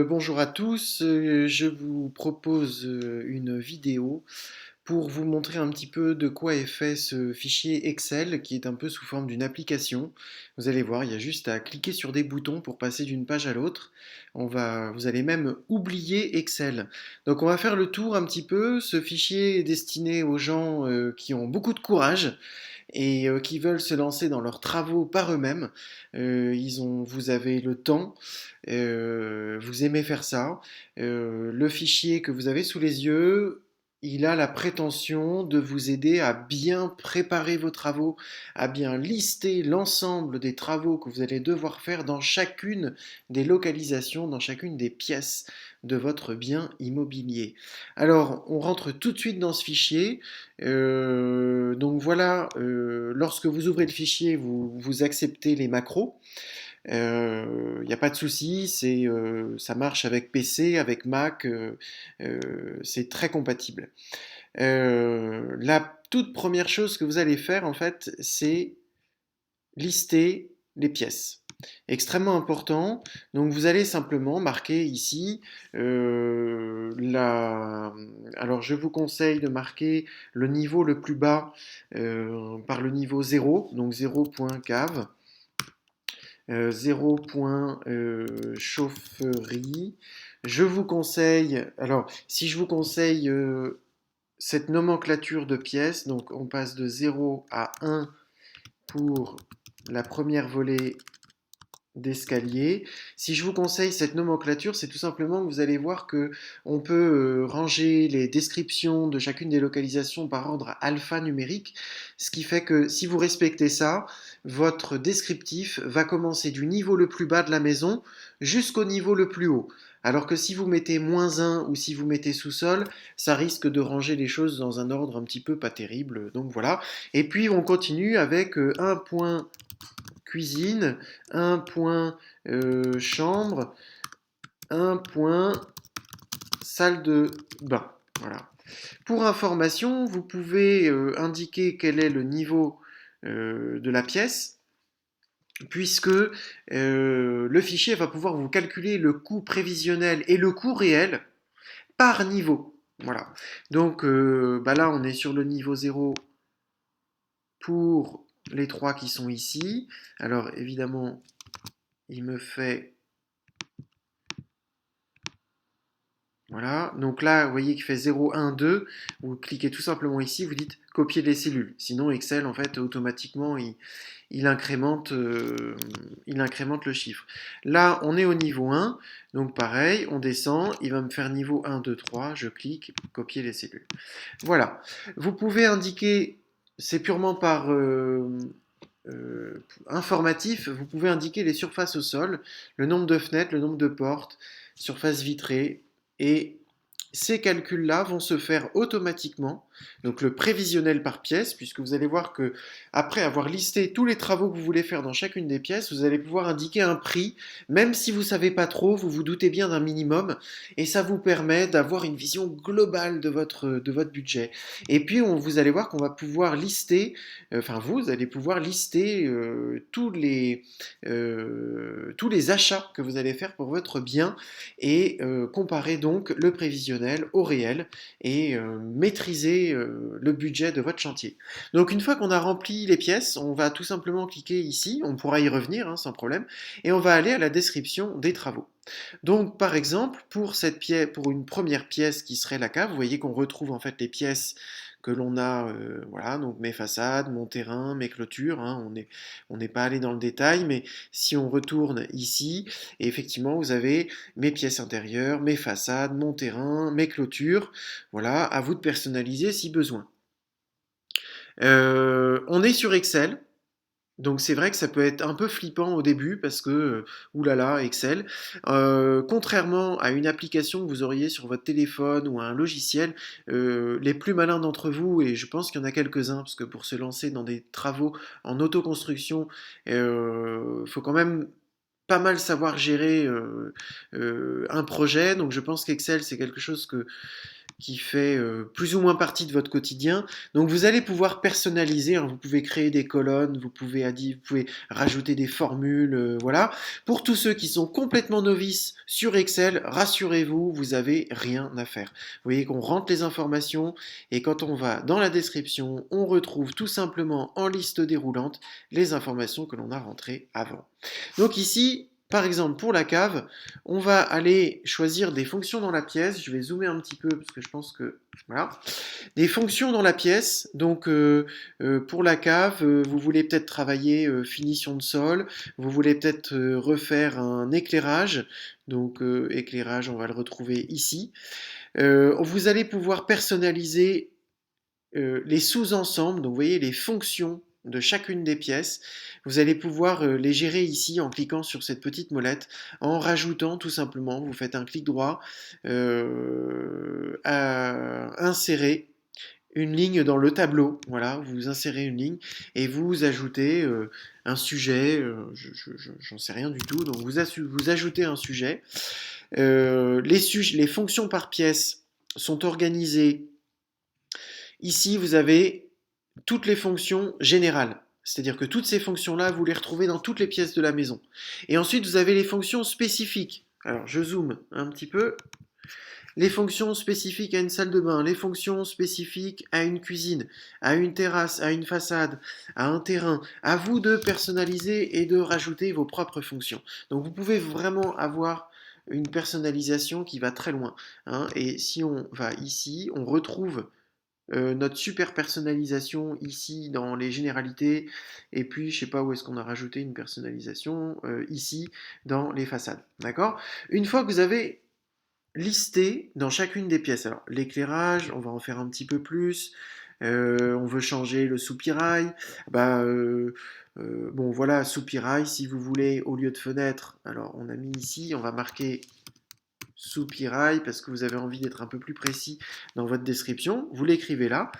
Bonjour à tous, je vous propose une vidéo pour vous montrer un petit peu de quoi est fait ce fichier Excel qui est un peu sous forme d'une application. Vous allez voir, il y a juste à cliquer sur des boutons pour passer d'une page à l'autre. Vous allez même oublier Excel. Donc on va faire le tour un petit peu. Ce fichier est destiné aux gens qui ont beaucoup de courage et qui veulent se lancer dans leurs travaux par eux-mêmes. Vous avez le temps, vous aimez faire ça. Le fichier que vous avez sous les yeux, il a la prétention de vous aider à bien préparer vos travaux, à bien lister l'ensemble des travaux que vous allez devoir faire dans chacune des localisations, dans chacune des pièces de votre bien immobilier. Alors, on rentre tout de suite dans ce fichier. Donc voilà, lorsque vous ouvrez le fichier, vous acceptez les macros. Il n'y a pas de souci, ça marche avec PC, avec Mac, c'est très compatible. La toute première chose que vous allez faire, en fait, c'est lister les pièces. Extrêmement important. Donc vous allez simplement marquer ici Alors je vous conseille de marquer le niveau le plus bas par le niveau 0, donc 0.cave, 0.chaufferie. Je vous conseille, alors si je vous conseille cette nomenclature de pièces, donc on passe de 0 à 1 pour la première volée d'escalier. Si je vous conseille cette nomenclature, c'est tout simplement que vous allez voir que on peut ranger les descriptions de chacune des localisations par ordre alphanumérique, ce qui fait que si vous respectez ça, votre descriptif va commencer du niveau le plus bas de la maison jusqu'au niveau le plus haut. Alors que si vous mettez -1 ou si vous mettez sous-sol, ça risque de ranger les choses dans un ordre un petit peu pas terrible. Donc voilà. Et puis on continue avec un point cuisine, un point chambre, un point salle de bain. Voilà. Pour information, vous pouvez indiquer quel est le niveau de la pièce, puisque le fichier va pouvoir vous calculer le coût prévisionnel et le coût réel par niveau. Voilà. Donc là, on est sur le niveau 0 pour les trois qui sont ici. Alors évidemment, il me fait... Voilà, donc là, vous voyez qu'il fait 0, 1, 2. Vous cliquez tout simplement ici, vous dites copier les cellules. Sinon, Excel, en fait, automatiquement, il incrémente le chiffre. Là, on est au niveau 1, donc pareil, on descend, il va me faire niveau 1, 2, 3. Je clique, copier les cellules. Voilà. Vous pouvez indiquer, c'est purement par informatif, vous pouvez indiquer les surfaces au sol, le nombre de fenêtres, le nombre de portes, surface vitrée, et ces calculs-là vont se faire automatiquement, donc le prévisionnel par pièce, puisque vous allez voir que après avoir listé tous les travaux que vous voulez faire dans chacune des pièces, vous allez pouvoir indiquer un prix, même si vous ne savez pas trop, vous vous doutez bien d'un minimum, et ça vous permet d'avoir une vision globale de votre budget. Et puis vous allez voir qu'on va pouvoir lister, enfin vous allez pouvoir lister tous les achats que vous allez faire pour votre bien et comparer donc le prévisionnel au réel et maîtriser le budget de votre chantier. Donc une fois qu'on a rempli les pièces, on va tout simplement cliquer ici, on pourra y revenir sans problème, et on va aller à la description des travaux. Donc par exemple, pour une première pièce qui serait la cave, vous voyez qu'on retrouve en fait les pièces que l'on a, voilà, donc mes façades, mon terrain, mes clôtures, hein, on n'est pas allé dans le détail, mais si on retourne ici, et effectivement vous avez mes pièces intérieures, mes façades, mon terrain, mes clôtures, voilà, à vous de personnaliser si besoin. On est sur Excel, donc c'est vrai que ça peut être un peu flippant au début parce que, oulala, Excel. Contrairement à une application que vous auriez sur votre téléphone ou à un logiciel, les plus malins d'entre vous, et je pense qu'il y en a quelques-uns, parce que pour se lancer dans des travaux en autoconstruction, il faut quand même pas mal savoir gérer un projet. Donc je pense qu'Excel, c'est quelque chose qui fait plus ou moins partie de votre quotidien. Donc vous allez pouvoir personnaliser, hein, vous pouvez créer des colonnes, vous pouvez rajouter des formules, voilà. Pour tous ceux qui sont complètement novices sur Excel, rassurez-vous, vous n'avez rien à faire. Vous voyez qu'on rentre les informations et quand on va dans la description, on retrouve tout simplement en liste déroulante les informations que l'on a rentrées avant. Donc ici, par exemple, pour la cave, on va aller choisir des fonctions dans la pièce. Je vais zoomer un petit peu parce que je pense que... Voilà. Des fonctions dans la pièce. Donc, pour la cave, vous voulez peut-être travailler finition de sol. Vous voulez peut-être refaire un éclairage. Donc, éclairage, on va le retrouver ici. Vous allez pouvoir personnaliser les sous-ensembles, donc vous voyez les fonctions de chacune des pièces, vous allez pouvoir les gérer ici en cliquant sur cette petite molette, en rajoutant tout simplement, vous faites un clic droit, à insérer une ligne dans le tableau, voilà, vous insérez une ligne et vous ajoutez un sujet, j'en sais rien du tout, donc vous ajoutez un sujet. Les fonctions par pièce sont organisées. Ici, vous avez toutes les fonctions générales. C'est-à-dire que toutes ces fonctions-là, vous les retrouvez dans toutes les pièces de la maison. Et ensuite, vous avez les fonctions spécifiques. Alors, je zoome un petit peu. Les fonctions spécifiques à une salle de bain, les fonctions spécifiques à une cuisine, à une terrasse, à une façade, à un terrain. À vous de personnaliser et de rajouter vos propres fonctions. Donc, vous pouvez vraiment avoir une personnalisation qui va très loin, hein. Et si on va ici, on retrouve notre super personnalisation ici dans les généralités, et puis je sais pas où est-ce qu'on a rajouté une personnalisation ici dans les façades. D'accord? Une fois que vous avez listé dans chacune des pièces, alors l'éclairage, on va en faire un petit peu plus. On veut changer le soupirail. Bah, bon voilà, soupirail, si vous voulez, au lieu de fenêtre, alors on a mis ici, on va marquer soupirail parce que vous avez envie d'être un peu plus précis dans votre description, vous l'écrivez là,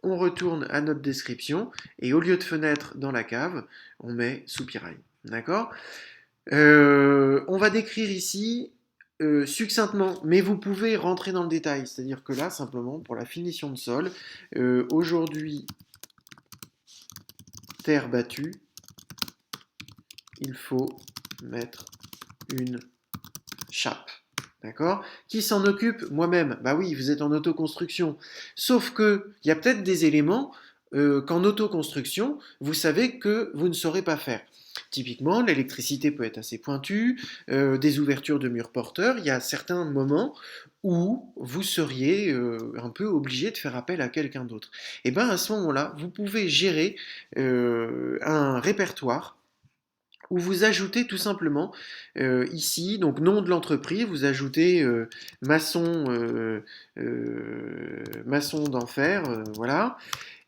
on retourne à notre description et au lieu de fenêtre dans la cave, on met soupirail. D'accord? On va décrire ici succinctement, mais vous pouvez rentrer dans le détail, c'est-à-dire que là, simplement, pour la finition de sol, aujourd'hui, terre battue, il faut mettre une chape. D'accord? Qui s'en occupe? Moi-même. Bah oui, vous êtes en autoconstruction. Sauf que il y a peut-être des éléments qu'en autoconstruction, vous savez que vous ne saurez pas faire. Typiquement, l'électricité peut être assez pointue, des ouvertures de murs porteurs. Il y a certains moments où vous seriez un peu obligé de faire appel à quelqu'un d'autre. Et bien à ce moment-là, vous pouvez gérer un répertoire où vous ajoutez tout simplement ici, donc nom de l'entreprise, vous ajoutez maçon d'enfer, voilà.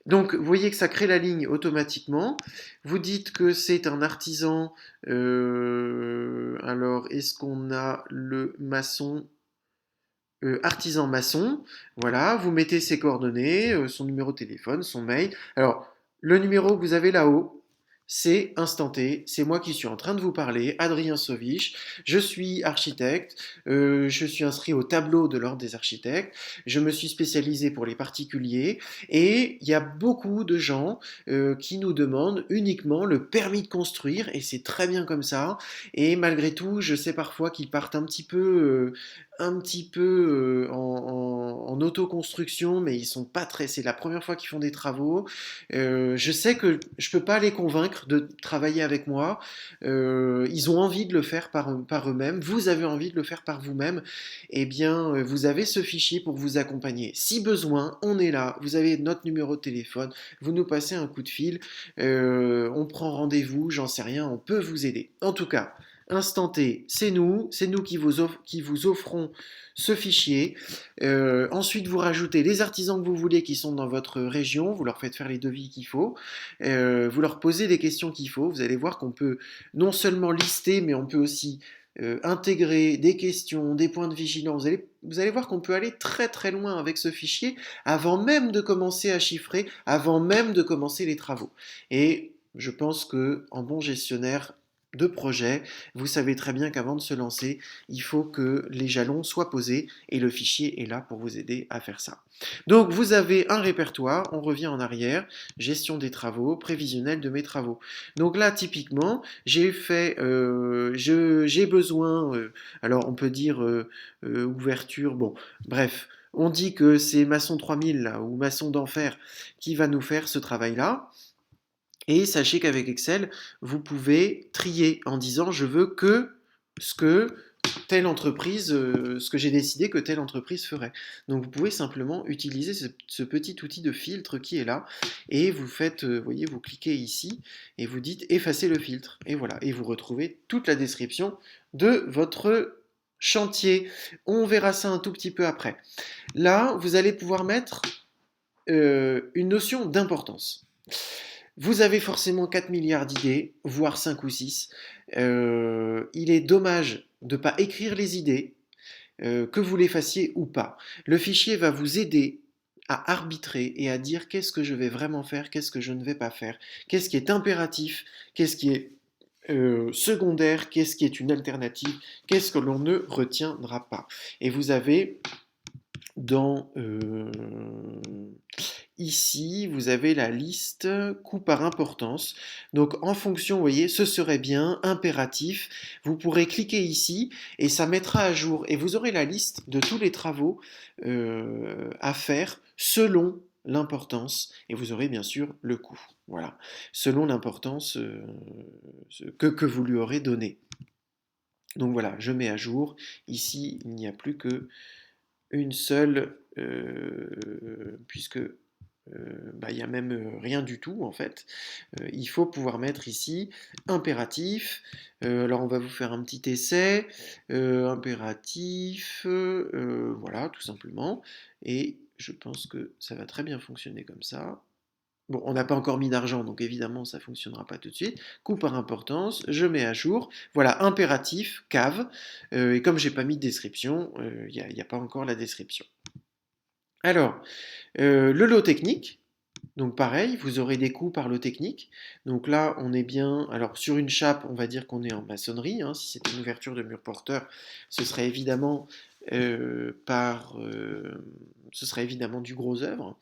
Donc vous voyez que ça crée la ligne automatiquement. Vous dites que c'est un artisan. Alors est-ce qu'on a le maçon artisan maçon? Voilà, vous mettez ses coordonnées, son numéro de téléphone, son mail. Alors le numéro que vous avez là-haut, c'est instanté, c'est moi qui suis en train de vous parler, Adrien Sovich, je suis architecte, je suis inscrit au tableau de l'ordre des architectes, je me suis spécialisé pour les particuliers, et il y a beaucoup de gens qui nous demandent uniquement le permis de construire, et c'est très bien comme ça, et malgré tout, je sais parfois qu'ils partent un petit peu en autoconstruction, mais ils sont pas très. C'est la première fois qu'ils font des travaux. Je sais que je peux pas les convaincre de travailler avec moi. Ils ont envie de le faire par eux-mêmes. Vous avez envie de le faire par vous-même. Eh bien, vous avez ce fichier pour vous accompagner. Si besoin, on est là. Vous avez notre numéro de téléphone. Vous nous passez un coup de fil. On prend rendez-vous. J'en sais rien. On peut vous aider. En tout cas. Instant T, c'est nous qui vous offrons ce fichier. Ensuite, vous rajoutez les artisans que vous voulez qui sont dans votre région, vous leur faites faire les devis qu'il faut, vous leur posez des questions qu'il faut. Vous allez voir qu'on peut non seulement lister, mais on peut aussi intégrer des questions, des points de vigilance. Vous allez voir qu'on peut aller très très loin avec ce fichier avant même de commencer à chiffrer, avant même de commencer les travaux. Et je pense que en bon gestionnaire, de projet, vous savez très bien qu'avant de se lancer, il faut que les jalons soient posés et le fichier est là pour vous aider à faire ça. Donc vous avez un répertoire, on revient en arrière, gestion des travaux, prévisionnel de mes travaux. Donc là typiquement, j'ai besoin, alors on peut dire ouverture, bon, bref, on dit que c'est Maçon 3000 là, ou Maçon d'enfer qui va nous faire ce travail-là. Et sachez qu'avec Excel, vous pouvez trier en disant je veux que ce que telle entreprise, ce que j'ai décidé que telle entreprise ferait. Donc vous pouvez simplement utiliser ce petit outil de filtre qui est là et vous faites, voyez, vous cliquez ici et vous dites effacer le filtre. Et voilà, et vous retrouvez toute la description de votre chantier. On verra ça un tout petit peu après. Là, vous allez pouvoir mettre une notion d'importance. Vous avez forcément 4 milliards d'idées, voire 5 ou 6. Il est dommage de ne pas écrire les idées, que vous les fassiez ou pas. Le fichier va vous aider à arbitrer et à dire qu'est-ce que je vais vraiment faire, qu'est-ce que je ne vais pas faire, qu'est-ce qui est impératif, qu'est-ce qui est secondaire, qu'est-ce qui est une alternative, qu'est-ce que l'on ne retiendra pas. Et vous avez dans ici, vous avez la liste coût par importance. Donc en fonction, vous voyez, ce serait bien, impératif. Vous pourrez cliquer ici et ça mettra à jour. Et vous aurez la liste de tous les travaux à faire selon l'importance. Et vous aurez bien sûr le coût. Voilà, selon l'importance que vous lui aurez donnée. Donc voilà, je mets à jour. Ici, il n'y a plus que une seule, puisque il n'y a même rien du tout en fait. Il faut pouvoir mettre ici impératif. Alors on va vous faire un petit essai. Impératif, voilà, tout simplement. Et je pense que ça va très bien fonctionner comme ça. Bon, on n'a pas encore mis d'argent, donc évidemment ça ne fonctionnera pas tout de suite. Coût par importance, je mets à jour. Voilà, impératif, cave. Et comme j'ai pas mis de description, il n'y a pas encore la description. Alors, le lot technique, donc pareil, vous aurez des coûts par lot technique. Donc là, on est bien. Alors sur une chape, on va dire qu'on est en maçonnerie, hein. Si c'est une ouverture de mur porteur, ce serait évidemment ce serait évidemment du gros œuvre.